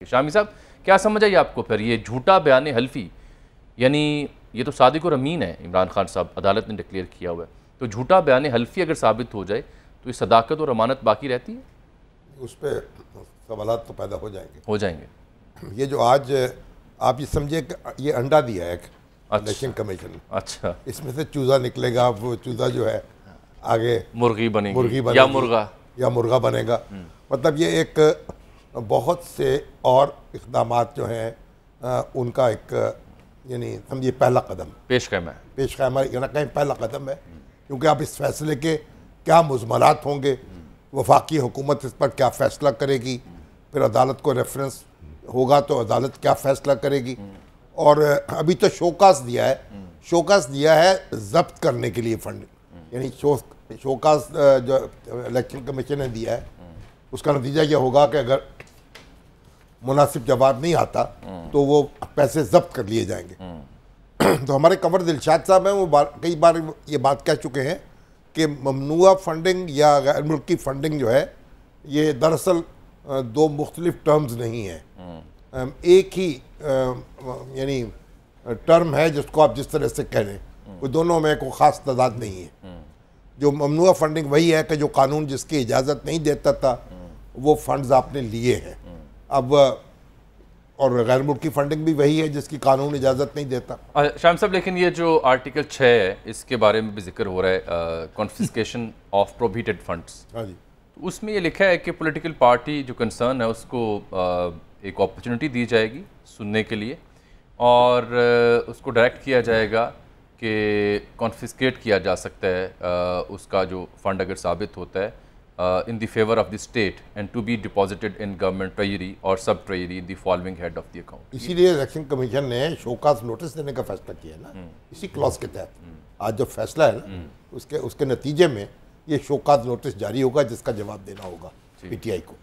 कि शामी साहब क्या समझ आई आपको फिर ये झूठा बयान हल्फी, यानी ये तो सादिक और अमीन है, इमरान खान साहब अदालत ने डिक्लेयर किया हुआ है, तो झूठा बयान हल्फी अगर साबित हो जाए तो ये सदाकत और अमानत बाकी रहती है? उस पर सवाल तो पैदा हो जाएंगे। ये जो आज आप ये समझिए कि ये अंडा दिया है एक इलेक्शन कमीशन ने। अच्छा, इसमें से चूज़ा निकलेगा, वो चूज़ा जो है आगे मुर्गी बनेगी या मुर्गा बनेगा। मतलब ये एक बहुत से और इक़दामात जो हैं उनका एक यानी समझिए पहला कदम पेश क़ैमा यानी कहीं पहला कदम है, क्योंकि आप इस फैसले के क्या मुज़मरात होंगे, वफाकी हुकूमत इस पर क्या फ़ैसला करेगी, फिर अदालत को रेफरेंस होगा तो अदालत क्या फ़ैसला करेगी। और अभी तो शोकास दिया है ज़ब्त करने के लिए फंड, यानी शोकास जो इलेक्शन कमीशन ने दिया है उसका नतीजा यह होगा कि अगर मुनासिब जवाब नहीं आता तो वो पैसे जब्त कर लिए जाएंगे। तो हमारे कंवर दिलशाद साहब हैं, वो कई बार ये बात कह चुके हैं कि ममनुआ फंडिंग या गैर मुल्की फंडिंग जो है ये दरअसल दो मुख्तलिफ टर्म्स नहीं हैं, एक ही यानी टर्म है जिसको आप जिस तरह से कह लें, वो दोनों में कोई ख़ास तदाद नहीं है। जो ममनुआ फंडिंग वही है कि जो कानून जिसकी इजाज़त नहीं देता था वो फंड्स आपने लिए हैं अब, और गैर मुल्की फंडिंग भी वही है जिसकी कानून इजाज़त नहीं देता। शाम साहब, लेकिन ये जो आर्टिकल 6 है इसके बारे में भी जिक्र हो रहा है, कॉन्फिस्केशन ऑफ प्रोहिबिटेड फंड्स। हाँ जी, उसमें ये लिखा है कि पॉलिटिकल पार्टी जो कंसर्न है उसको एक अपॉर्चुनिटी दी जाएगी सुनने के लिए और उसको डायरेक्ट किया जाएगा कि कॉन्फिस्केट किया जा सकता है उसका जो फंड अगर साबित होता है in the favor of the state and to be deposited in government treasury or sub treasury in the following head of the account। इसीलिए इलेक्शन कमीशन ने शोकास नोटिस देने का फैसला किया ना, इसी क्लॉज के तहत आज जो फैसला है ना उसके नतीजे में ये शोकास नोटिस जारी होगा जिसका जवाब देना होगा पीटीआई को।